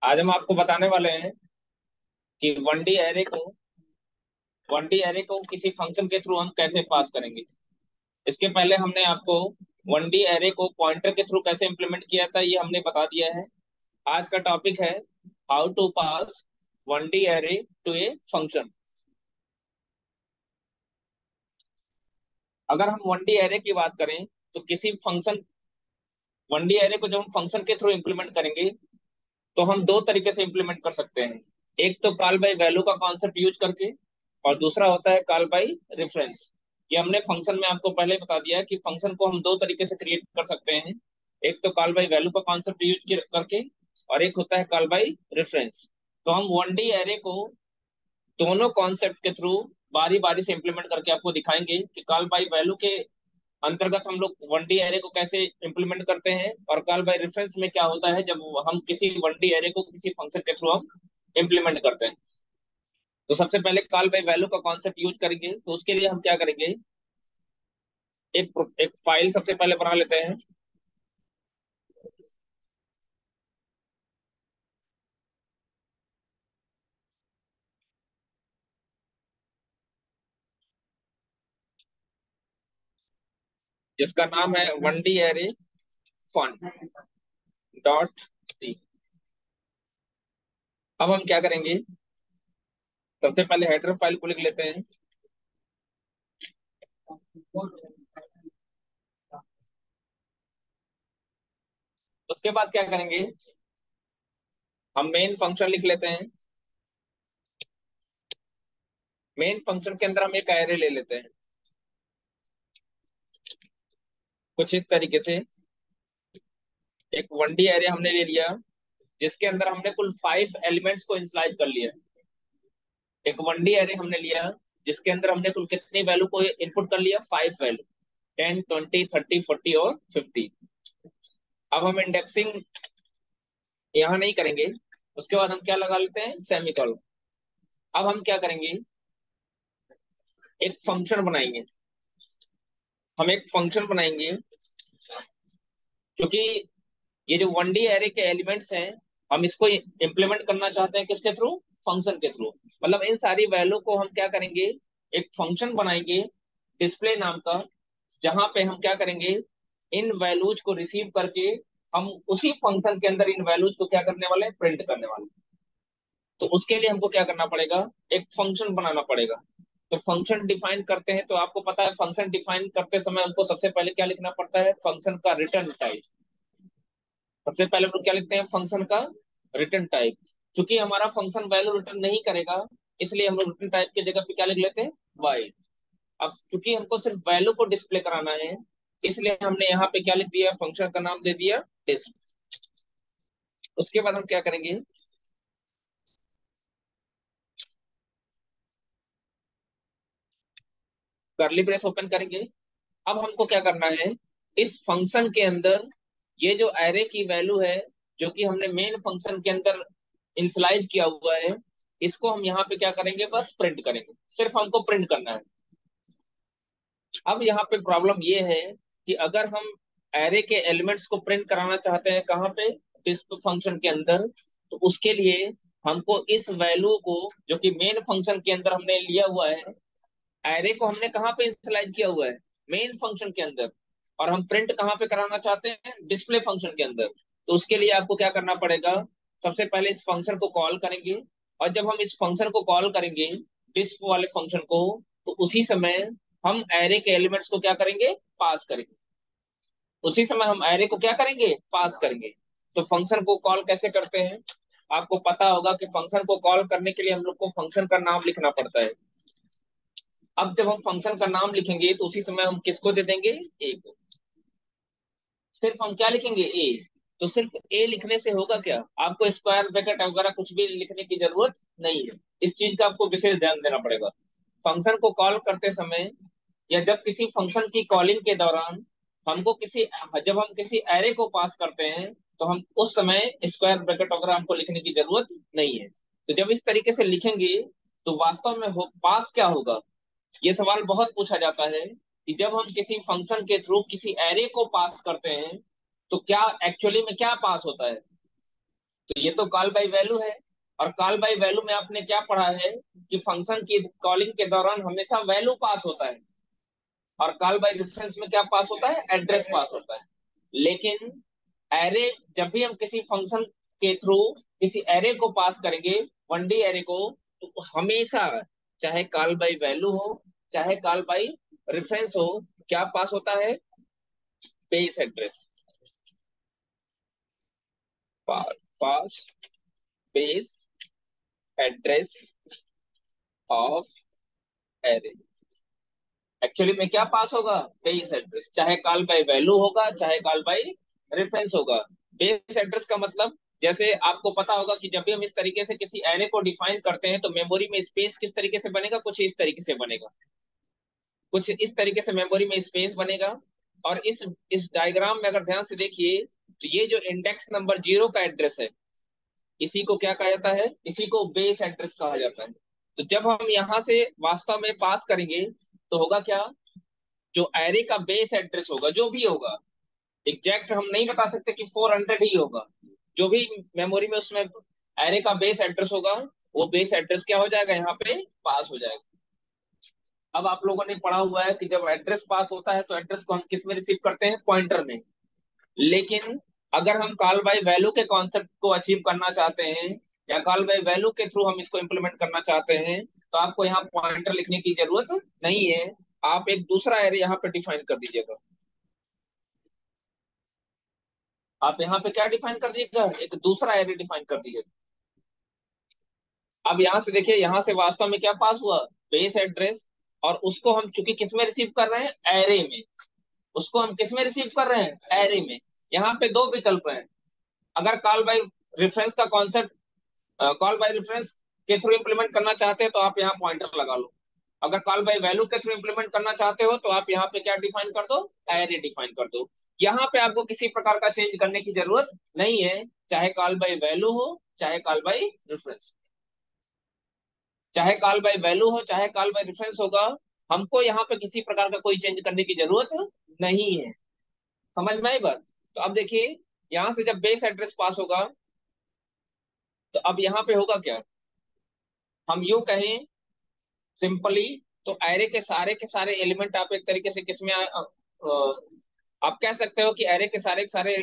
आज हम आपको बताने वाले हैं कि वन डी एरे को किसी फंक्शन के थ्रू हम कैसे पास करेंगे। इसके पहले हमने आपको वन डी एरे को पॉइंटर के थ्रू कैसे इंप्लीमेंट किया था, ये हमने बता दिया है। आज का टॉपिक है how to pass one D array to a function. अगर हम वन डी एरे की बात करें तो किसी फंक्शन वन डी एरे को जब हम फंक्शन के थ्रू इंप्लीमेंट करेंगे तो हम दो तरीके से इंप्लीमेंट कर सकते हैं। एक तो कॉल बाय वैल्यू का कॉन्सेप्ट यूज करके, और दूसरा होता है कॉल बाय रेफरेंस। ये हमने फंक्शन में आपको पहले बता दिया है कि फंक्शन को हम दो तरीके से क्रिएट कर सकते हैं। एक तो कॉल बाय वैल्यू का कॉन्सेप्ट यूज करके, और एक होता है कॉल बाय रेफरेंस। तो हम वन डी एरे को दोनों कॉन्सेप्ट के थ्रू बारी बारी से इंप्लीमेंट करके आपको दिखाएंगे कि कॉल बाय वैल्यू के अंतर्गत हम लोग वन डी एरे को कैसे इंप्लीमेंट करते हैं, और कॉल बाय रेफरेंस में क्या होता है जब हम किसी वन डी एरे को किसी फंक्शन के थ्रू हम इंप्लीमेंट करते हैं। तो सबसे पहले कॉल बाय वैल्यू का कॉन्सेप्ट यूज करेंगे, तो उसके लिए हम क्या करेंगे, एक फाइल सबसे पहले बना लेते हैं। जिसका नाम है one D array fun dot C. अब हम क्या करेंगे, सबसे पहले हेडर फाइल को लिख लेते हैं। उसके बाद क्या करेंगे, हम मेन फंक्शन लिख लेते हैं। मेन फंक्शन के अंदर हम एक एरे ले लेते हैं कुछ इस तरीके से। एक वन डी एरे हमने ले लिया जिसके अंदर हमने कुल 5 एलिमेंट्स को इनिशियलाइज कर लिया। एक वन डी एरे हमने लिया जिसके अंदर हमने कुल कितनी वैल्यू को इनपुट कर लिया, 5 वैल्यू, 10, 20, 30, 40 और 50। अब हम इंडेक्सिंग यहाँ नहीं करेंगे। उसके बाद हम क्या लगा लेते हैं, सेमीकोलन। अब हम क्या करेंगे, एक फंक्शन बनाएंगे। हम एक फंक्शन बनाएंगे क्योंकि ये जो वन डी एरे के एलिमेंट्स हैं, हम इसको इम्प्लीमेंट करना चाहते हैं किसके थ्रू, फंक्शन के थ्रू। मतलब इन सारी वैल्यू को हम क्या करेंगे, एक फंक्शन बनाएंगे डिस्प्ले नाम का, जहां पे हम क्या करेंगे, इन वैल्यूज को रिसीव करके हम उसी फंक्शन के अंदर इन वैल्यूज को क्या करने वाले हैं, प्रिंट करने वाले हैं। तो उसके लिए हमको क्या करना पड़ेगा, एक फंक्शन बनाना पड़ेगा। तो फंक्शन डिफाइन करते हैं, तो आपको पता है फंक्शन डिफाइन करते समय हमको सबसे पहले क्या लिखना पड़ता है, फंक्शन का रिटर्न टाइप। सबसे पहले हम लोग क्या लिखते हैं, फंक्शन का रिटर्न टाइप। चूंकि हमारा फंक्शन वैल्यू रिटर्न नहीं करेगा, इसलिए हम लोग रिटर्न टाइप की जगह पे क्या लिख लेते हैं, वाइड। अब चूंकि हमको सिर्फ वैल्यू को डिस्प्ले कराना है, इसलिए हमने यहाँ पे क्या लिख दिया, फंक्शन का नाम दे दिया डिस्प। उसके बाद हम क्या करेंगे, कर्ली ब्रेस ओपन करेंगे। अब हमको क्या करना है, इस फंक्शन के अंदर ये जो एरे की वैल्यू है, जो कि हमने मेन फंक्शन के अंदर इनिशियलाइज किया हुआ है, इसको हम यहाँ पे क्या करेंगे, बस प्रिंट करेंगे। सिर्फ हमको प्रिंट करना है। अब यहाँ पे प्रॉब्लम ये है कि अगर हम एरे के एलिमेंट्स को प्रिंट कराना चाहते हैं कहाँ पे, डिस्प फंक्शन के अंदर, तो उसके लिए हमको इस वैल्यू को, जो कि मेन फंक्शन के अंदर हमने लिया हुआ है, एरे को हमने कहाँ पे इंस्टलाइज किया हुआ है, मेन फंक्शन के अंदर, और हम प्रिंट कहाँ पे कराना चाहते हैं, डिस्प्ले फंक्शन के अंदर। तो उसके लिए आपको क्या करना पड़ेगा, सबसे पहले इस फंक्शन को कॉल करेंगे, और जब हम इस फंक्शन को कॉल करेंगे, डिस्प वाले फंक्शन को, तो उसी समय हम एरे के एलिमेंट्स को क्या करेंगे, पास करेंगे। उसी समय हम एरे को क्या करेंगे, पास करेंगे। तो फंक्शन को कॉल कैसे करते हैं, आपको पता होगा कि फंक्शन को कॉल करने के लिए हम लोग को फंक्शन का नाम लिखना पड़ता है। अब जब हम फंक्शन का नाम लिखेंगे तो उसी समय हम किसको दे देंगे, ए को। सिर्फ हम क्या लिखेंगे, ए। तो सिर्फ ए लिखने से होगा क्या, आपको स्क्वायर ब्रैकेट वगैरह कुछ भी लिखने की जरूरत नहीं है। इस चीज का आपको विशेष ध्यान देना पड़ेगा। फंक्शन को कॉल करते समय, या जब किसी फंक्शन की कॉलिंग के दौरान हमको किसी जब हम किसी एरे को पास करते हैं, तो हम उस समय स्क्वायर ब्रैकेट वगैरह हमको लिखने की जरूरत नहीं है। तो जब इस तरीके से लिखेंगे, तो वास्तव में पास क्या होगा, ये सवाल बहुत पूछा जाता है कि जब हम किसी फंक्शन के थ्रू किसी एरे को पास करते हैं, तो क्या एक्चुअली में क्या पास होता है। तो ये तो कॉल बाय वैल्यू है। और कॉल बाय वैल्यू में आपने क्या पढ़ा है कि फंक्शन की कॉलिंग के दौरान हमेशा वैल्यू पास होता है, और कॉल बाय रेफरेंस में क्या पास होता है, एड्रेस पास होता है। लेकिन एरे, जब भी हम किसी फंक्शन के थ्रू किसी एरे को पास करेंगे, 1D एरे को, तो हमेशा, चाहे कॉल बाय वैल्यू हो चाहे कॉल बाय रेफरेंस हो, क्या पास होता है, base address. Pass base address of array. Actually में क्या पास होगा, बेस एड्रेस, चाहे कॉल बाय वैल्यू होगा चाहे कॉल बाय रेफरेंस होगा। बेस एड्रेस का मतलब, जैसे आपको पता होगा कि जब भी हम इस तरीके से किसी एरे को डिफाइन करते हैं तो मेमोरी में स्पेस किस तरीके से बनेगा, कुछ इस तरीके से बनेगा, कुछ इस तरीके से मेमोरी में स्पेस बनेगा। और इस डायग्राम में अगर ध्यान से देखिए, तो ये जो इंडेक्स नंबर 0 का एड्रेस है, इसी को क्या कहा जाता है, इसी को बेस एड्रेस कहा जाता है। तो जब हम यहाँ से वास्तव में पास करेंगे तो होगा क्या, जो एरे का बेस एड्रेस होगा, जो भी होगा, एग्जैक्ट हम नहीं बता सकते कि 400 ही होगा, जो भी मेमोरी में उसमें एरे का बेस एड्रेस होगा, वो बेस एड्रेस क्या हो जाएगा, यहाँ पे पास हो जाएगा। अब आप लोगों ने पढ़ा हुआ है कि जब एड्रेस पास होता है तो एड्रेस को हम किस में रिसीव करते हैं, पॉइंटर में। लेकिन अगर हम कॉल बाय वैल्यू के कॉन्सेप्ट को अचीव करना चाहते हैं, या कॉल बाय वैल्यू के थ्रू हम इसको इम्प्लीमेंट करना चाहते हैं, तो आपको यहाँ पॉइंटर लिखने की जरूरत नहीं है। आप एक दूसरा एरे यहाँ पे डिफाइन कर दीजिएगा। आप यहाँ पे क्या डिफाइन कर दीजिएगा, एक दूसरा एरे डिफाइन कर दीजिएगा। अब यहाँ से देखिए, यहाँ से वास्तव में क्या पास हुआ, बेस एड्रेस। और उसको हम चूंकि किस में रिसीव कर रहे हैं, एरे में। उसको हम किस में रिसीव कर रहे हैं, एरे में। यहाँ पे दो विकल्प हैं। अगर कॉल बाय रेफरेंस का कॉन्सेप्ट, कॉल बाय रेफरेंस के थ्रू इंप्लीमेंट करना चाहते हैं तो आप यहाँ पॉइंटर लगा लो। अगर कॉल बाय वैल्यू के थ्रू इंप्लीमेंट करना चाहते हो तो आप यहाँ पे क्या डिफाइन कर दो, एरे डिफाइन कर दो। यहाँ पे आपको किसी प्रकार का चेंज करने की जरूरत नहीं है, चाहे कॉल बाय वैल्यू हो चाहे कॉल बाय रेफरेंस, चाहे कॉल बाय वैल्यू हो चाहे कॉल बाय रेफरेंस होगा, हमको यहाँ पे किसी प्रकार का कोई चेंज करने की जरूरत नहीं है। समझ में आई बात। तो अब देखिए, यहाँ से जब बेस एड्रेस पास होगा, तो अब यहाँ पे होगा क्या, हम यूं कहें सिंपली, तो एरे के सारे एलिमेंट आप एक तरीके से किसमें आप कह सकते हो कि एरे के सारे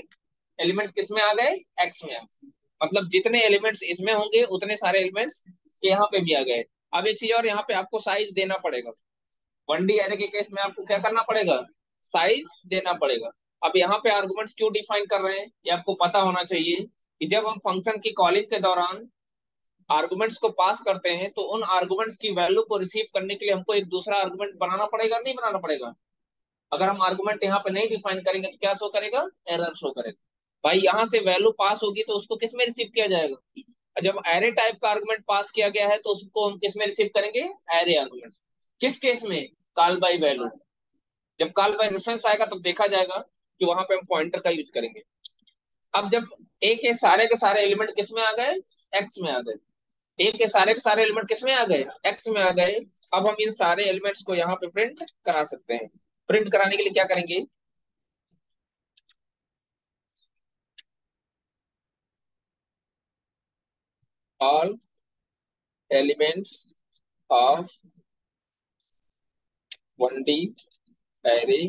एलिमेंट किसमें आ गए, एक्स में आ गए। मतलब जितने एलिमेंट्स इसमें होंगे उतने सारे एलिमेंट्स यहाँ पे भी आ गए। अब एक चीज और, यहाँ पे आपको साइज देना पड़ेगा। 1D एरे के केस में आपको क्या करना पड़ेगा, साइज देना पड़ेगा। अब यहाँ पे आर्गुमेंट्स क्यों डिफाइन कर रहे हैं, ये आपको पता होना चाहिए कि जब हम फंक्शन की कॉलिंग के दौरान आर्गुमेंट्स को पास करते हैं, तो उन आर्गुमेंट्स की वैल्यू को रिसीव करने के लिए हमको एक दूसरा आर्गुमेंट बनाना पड़ेगा, नहीं बनाना पड़ेगा। अगर हम आर्गुमेंट यहाँ पे नहीं डिफाइन करेंगे तो क्या शो करेगा, एरर शो करेगा। भाई यहाँ से वैल्यू पास होगी तो उसको किस में रिसीव किया जाएगा, जब एरे टाइप का आर्गुमेंट पास किया गया है तो उसको हम किस में रिसीव करेंगे, एरे आर्गुमेंट। किस केस में, कॉल बाय वैल्यू। जब कॉल बाय रेफरेंस आएगा तब देखा जाएगा कि वहां पे हम पॉइंटर का यूज करेंगे। अब जब ए के सारे एलिमेंट किस में आ गए, एक्स में आ गए। ए के सारे एलिमेंट किस में आ गए, एक्स में आ गए। अब हम इन सारे एलिमेंट्स को यहाँ पे प्रिंट करा सकते हैं। प्रिंट कराने के लिए क्या करेंगे, all elements of 1D array.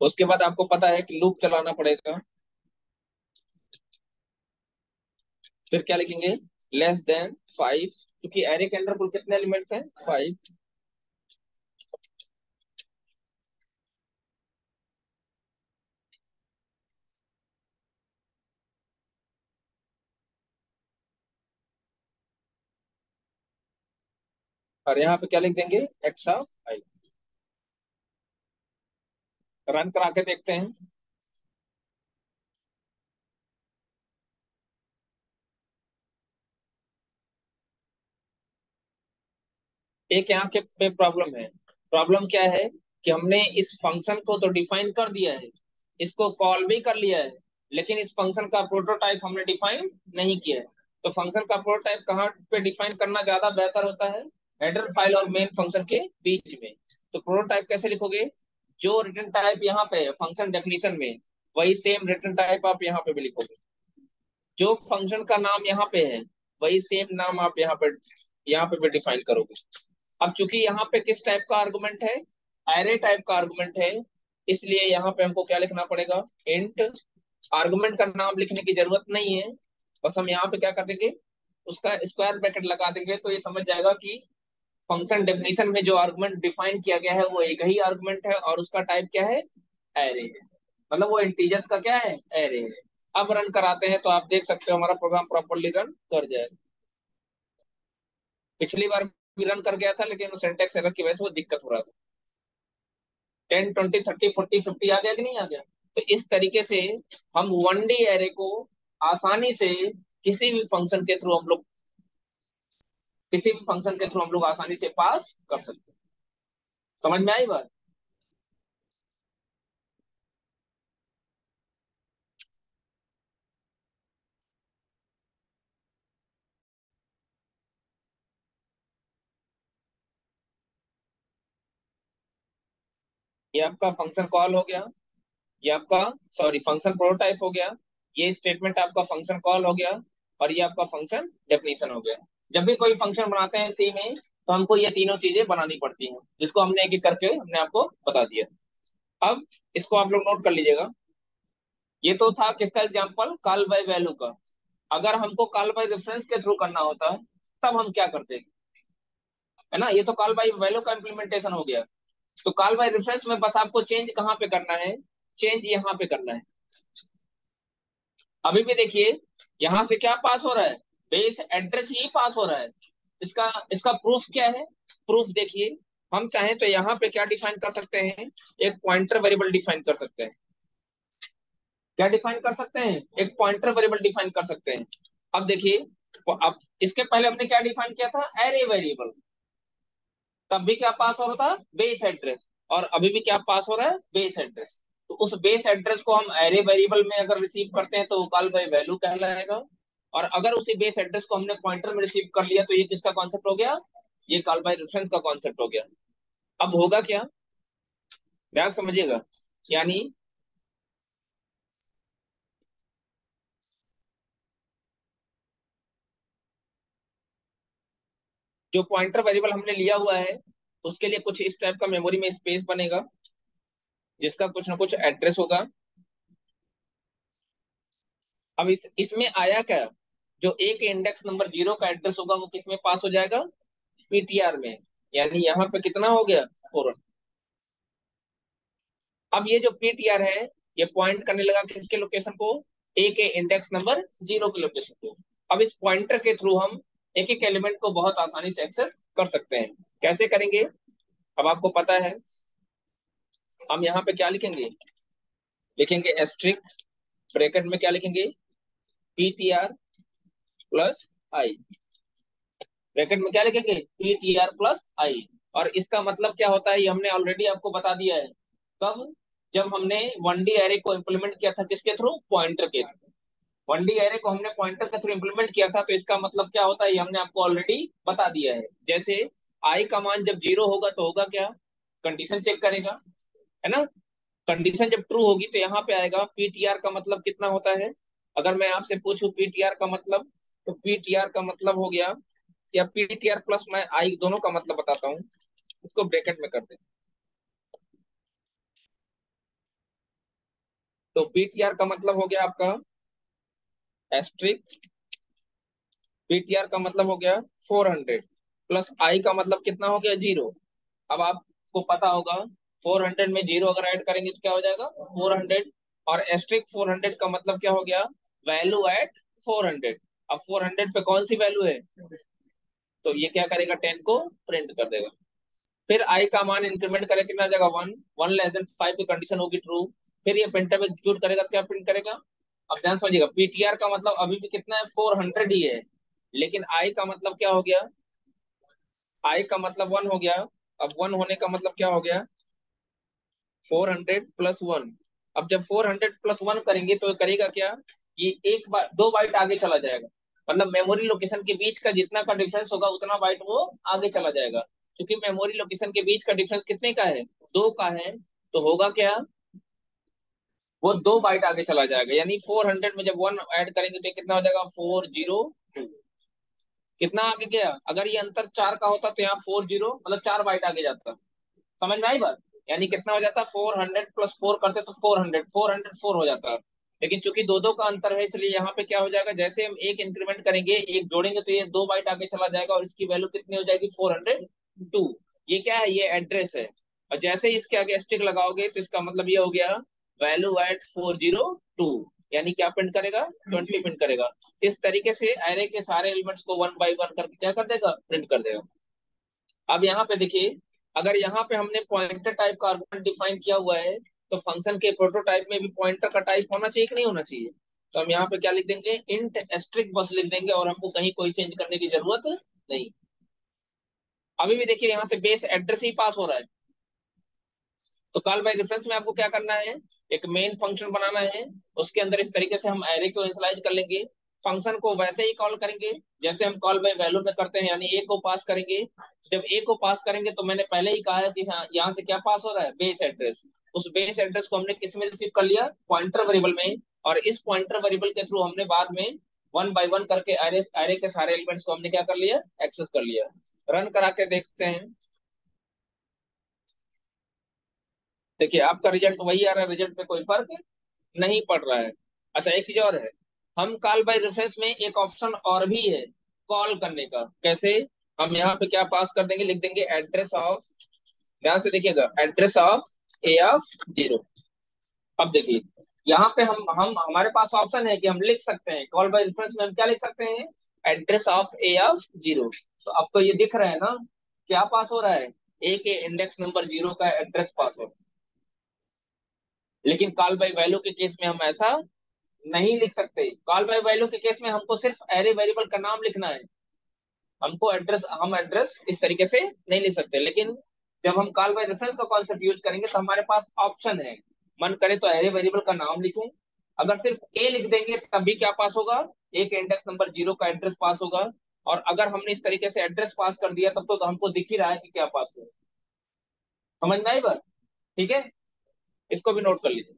उसके बाद आपको पता है कि लूप चलाना पड़ेगा। फिर क्या लिखेंगे, लेस देन 5, क्योंकि एरे के अंदर कुल कितने एलिमेंट्स हैं, 5। और यहाँ पे क्या लिख देंगे, एक्स ऑफ 5। रन करा के देखते हैं। एक यहाँ के पे प्रॉब्लम है। प्रॉब्लम क्या है कि हमने इस फंक्शन को तो डिफाइन कर दिया है, इसको कॉल भी कर लिया है, लेकिन इस फंक्शन का प्रोटोटाइप हमने डिफाइन नहीं किया है। तो फंक्शन का प्रोटोटाइप कहाँ पे डिफाइन करना ज्यादा बेहतर होता है, हेडर फाइल और मेन फंक्शन के बीच में। तो प्रोटोटाइप कैसे लिखोगे, जो रिटर्न टाइप यहाँ पे है फंक्शन डेफिनेशन में, वही सेम रिटर्न टाइप आप यहाँ पे भी लिखोगे। जो फंक्शन का नाम यहाँ पे है वही सेम नाम आप यहाँ पे भी डिफाइन करोगे। अब चूंकि यहाँ पे किस टाइप का आर्गुमेंट है, एरे टाइप का आर्गुमेंट है, इसलिए यहाँ पे हमको क्या लिखना पड़ेगा, इंट। आर्गुमेंट का नाम लिखने की जरूरत नहीं है, बस हम यहाँ पे क्या कर देंगे, उसका स्क्वायर ब्रैकेट लगा देंगे, तो ये समझ जाएगा कि फंक्शन डेफिनेशन में जो आर्गुमेंट डिफाइन किया गया है वो एक ही आर्गुमेंट है और उसका टाइप क्या है, एरे है। मतलब वो इंटीजर्स का क्या है, एरे है। अब रन कराते हैं तो आप देख सकते हो हमारा प्रोग्राम प्रॉपरली रन कर जाएगा। पिछली बार भी रन कर गया था लेकिन सिंटैक्स एरर की वजह से वो दिक्कत हो रहा था। 10 20 30 40 50 आ गया कि नहीं आ गया। तो इस तरीके से हम 1D एरे को आसानी से किसी भी फंक्शन के थ्रू हम लोग किसी भी फंक्शन के थ्रू हम लोग आसानी से पास कर सकते हैं। समझ में आई बात। ये आपका फंक्शन कॉल हो गया, ये आपका सॉरी फंक्शन प्रोटोटाइप हो गया, ये स्टेटमेंट आपका फंक्शन कॉल हो गया, और ये आपका फंक्शन डेफिनेशन हो गया। जब भी कोई फंक्शन बनाते हैं सी में तो हमको ये तीनों चीजें बनानी पड़ती हैं, जिसको हमने एक एक करके हमने आपको बता दिया। अब इसको आप लोग नोट कर लीजिएगा। ये तो था किसका एग्जांपल, कॉल बाय वैल्यू का। अगर हमको कॉल बाय रेफरेंस के थ्रू करना होता तब हम क्या करते, है ना। ये तो कॉल बाय वैल्यू का इम्प्लीमेंटेशन हो गया। तो कॉल बाय रेफरेंस में बस आपको चेंज कहाँ पे करना है, चेंज यहाँ पे करना है। अभी भी देखिए यहां से क्या पास हो रहा है, बेस एड्रेस ही पास हो रहा है। इसका इसका प्रूफ क्या है, प्रूफ देखिए। हम चाहें तो यहाँ पे क्या डिफाइन कर सकते हैं, एक पॉइंटर वेरिएबल डिफाइन कर सकते हैं। क्या डिफाइन कर सकते हैं, एक पॉइंटर वेरिएबल डिफाइन कर सकते हैं। अब देखिए, तो अब इसके पहले हमने क्या डिफाइन किया था, एरे वेरिएबल। तब भी क्या पास हो रहा था, बेस एड्रेस। और अभी भी क्या पास हो रहा है, बेस एड्रेस। तो उस बेस एड्रेस को हम एरे वेरिएबल में अगर रिसीव करते हैं तो वो कॉल बाय वैल्यू कहलाएगा। और अगर उसी बेस एड्रेस को हमने पॉइंटर में रिसीव कर लिया तो ये किसका कॉन्सेप्ट हो गया, ये कॉल बाय रेफरेंस का कॉन्सेप्ट हो गया। अब होगा क्या, ध्यान समझिएगा। यानी जो पॉइंटर वेरिएबल हमने लिया हुआ है उसके लिए कुछ इस टाइप का मेमोरी में स्पेस बनेगा, जिसका कुछ ना कुछ एड्रेस होगा। अब इसमें आया क्या, जो एक इंडेक्स नंबर 0 का एड्रेस होगा वो किस में पास हो जाएगा, पीटीआर में। यानी यहाँ पे कितना हो गया, 4। अब ये जो पीटीआर है ये पॉइंट करने लगा किसके लोकेशन को, ए के इंडेक्स नंबर 0 के लोकेशन को। अब इस पॉइंटर के थ्रू हम एक एक एलिमेंट को बहुत आसानी से एक्सेस कर सकते हैं। कैसे करेंगे, अब आपको पता है। हम यहाँ पे क्या लिखेंगे, लिखेंगे एस्ट्रिक, ब्रैकेट में क्या लिखेंगे, पीटीआर प्लस आई। ब्रैकेट में क्या लिखेंगे, पीटीआर प्लस आई। और इसका मतलब क्या होता है ये हमने ऑलरेडी आपको बता दिया है। कब, जब हमने 1D एरे को इम्प्लीमेंट किया था किसके थ्रू, पॉइंटर के थ्रू। 1D एरे को हमने पॉइंटर के थ्रू इम्प्लीमेंट किया था, तो इसका मतलब क्या होता है ये हमने आपको ऑलरेडी बता दिया है। जैसे आई का मान जब 0 होगा तो होगा क्या, कंडीशन चेक करेगा, है ना। कंडीशन जब ट्रू होगी तो यहाँ पे आएगा पीटीआर का मतलब कितना होता है। अगर मैं आपसे पूछूं पीटीआर का मतलब, तो पीटीआर का मतलब हो गया, या पीटीआर प्लस मैं आई दोनों का मतलब बताता हूँ, उसको ब्रैकेट में कर दे। तो पीटीआर का मतलब हो गया आपका एस्ट्रिक, पीटीआर का मतलब हो गया 400, प्लस आई का मतलब कितना हो गया, 0। अब आपको पता होगा 400 में 0 अगर ऐड करेंगे तो क्या हो जाएगा, 400। और एस्ट्रिक 400 का मतलब क्या हो गया, वैल्यू एट 400। अब 400 पे कौन सी वैल्यू है, तो ये क्या करेगा, 10 को प्रिंट कर देगा। फिर आई का मान इंक्रीमेंट करेगा कितना आ जाएगा, 1। 1 <5 की कंडीशन होगी ट्रू। फिर ये प्रिंटफ एग्जीक्यूट करेगा तो क्या प्रिंट करेगा। अब ध्यान समझिएगा, पीटीआर का मतलब अभी भी कितना है, 400 ही है। लेकिन आई का मतलब क्या हो गया, आई का मतलब 1 हो गया। अब 1 होने का मतलब क्या हो गया, 400 + 1। अब जब 400 + 1 करेंगे तो करेगा क्या, ये एक बार 2 बाइट आगे चला जाएगा। मतलब मेमोरी लोकेशन के बीच का जितना का डिफरेंस होगा उतना बाइट वो आगे चला जाएगा। क्योंकि मेमोरी लोकेशन के बीच का डिफरेंस कितने का है, 2 का है। तो होगा क्या, वो 2 बाइट आगे चला जाएगा, यानी 400 में जब 1 ऐड करेंगे तो ये कितना हो जाएगा, 402। कितना आगे गया, अगर ये अंतर 4 का होता तो यहाँ 40 मतलब 4 बाइट आगे जाता। समझ में आई बात। यानी कितना हो जाता, 400 + 4 करते तो 400 हो जाता। लेकिन चूंकि दो दो का अंतर है, इसलिए यहाँ पे क्या हो जाएगा, जैसे हम एक इंक्रीमेंट करेंगे, एक जोड़ेंगे, तो ये 2 बाइट आगे चला जाएगा और इसकी वैल्यू कितनी हो जाएगी, 402। ये क्या है, ये एड्रेस है। और जैसे ही इसके आगे स्टिक लगाओगे तो इसका मतलब ये हो गया, वैल्यू एट 402, यानी क्या प्रिंट करेगा, 20 प्रिंट करेगा। इस तरीके से एरे के सारे एलिमेंट्स को 1 बाई 1 करके क्या कर देगा, प्रिंट कर देगा। अब यहाँ पे देखिए, अगर यहाँ पे हमने पॉइंटर टाइप का आर्गुमेंट डिफाइन किया हुआ है, तो फंक्शन के प्रोटोटाइप में भी पॉइंटर का टाइप होना चाहिए कि नहीं होना चाहिए। तो हम यहाँ पे क्या लिख देंगे, इंट एस्ट्रिक बस लिख देंगे, और हमको कहीं कोई चेंज करने की जरूरत नहीं। अभी भी देखिए यहाँ से बेस एड्रेस ही पास हो रहा है। तो कॉल बाय रेफरेंस में आपको क्या करना है, एक मेन फंक्शन बनाना है, उसके अंदर इस तरीके से हम एरे को इनिशियलाइज कर लेंगे। फंक्शन को वैसे ही कॉल करेंगे जैसे हम कॉल बाय वैल्यू में करते हैं, यानी ए को पास करेंगे। जब ए को पास करेंगे तो मैंने पहले ही कहा है कि हाँ, यहाँ से क्या पास हो रहा है, बेस एड्रेस। उस बेस एड्रेस को हमने किस में रिसीव कर लिया, पॉइंटर वेरिएबल में। और इस पॉइंटर वेरिएबल के थ्रू हमने बाद में 1 बाई 1 करके एरे एरे के सारे एलिमेंट्स को हमने क्या कर लिया, एक्सेस कर लिया। रन करा के देखते हैं। देखिए आपका रिजल्ट वही आ रहा है, रिजल्ट पे कोई फर्क नहीं पड़ रहा है। अच्छा, एक चीज और है, हम कॉल बाय रेफरेंस में एक ऑप्शन और भी है कॉल करने का। कैसे, हम यहाँ पे क्या पास कर देंगे, लिख देंगे एड्रेस ऑफ, ध्यान से देखिएगा, एड्रेस ऑफ ए ऑफ 0। अब देखिए, यहाँ पे हम हमारे पास ऑप्शन है कि हम लिख सकते हैं कॉल बाय रेफरेंस में, हम क्या लिख सकते हैं, एड्रेस ऑफ ए ऑफ 0। तो आपको ये दिख रहा है ना, क्या पास हो रहा है, ए के इंडेक्स नंबर 0 का एड्रेस पास हो रहा है। लेकिन कॉल बाय वैल्यू के केस में हम ऐसा नहीं लिख सकते। कॉल बाय वैल्यू के केस में हमको सिर्फ एरे वेरिएबल का नाम लिखना है, हमको एड्रेस, हम एड्रेस इस तरीके से नहीं लिख सकते। लेकिन जब हम कॉल बाय रेफरेंस का कॉन्सेप्ट यूज करेंगे तो हमारे पास ऑप्शन है, मन करे तो एरे वेरिएबल का नाम लिखें, अगर सिर्फ ए लिख देंगे तब भी क्या पास होगा, ए के इंडेक्स नंबर 0 का एड्रेस पास होगा। और अगर हमने इस तरीके से एड्रेस पास कर दिया तब तो हमको दिख ही रहा है कि क्या पास होगा। समझ में आई बात, ठीक है, इसको भी नोट कर लीजिए।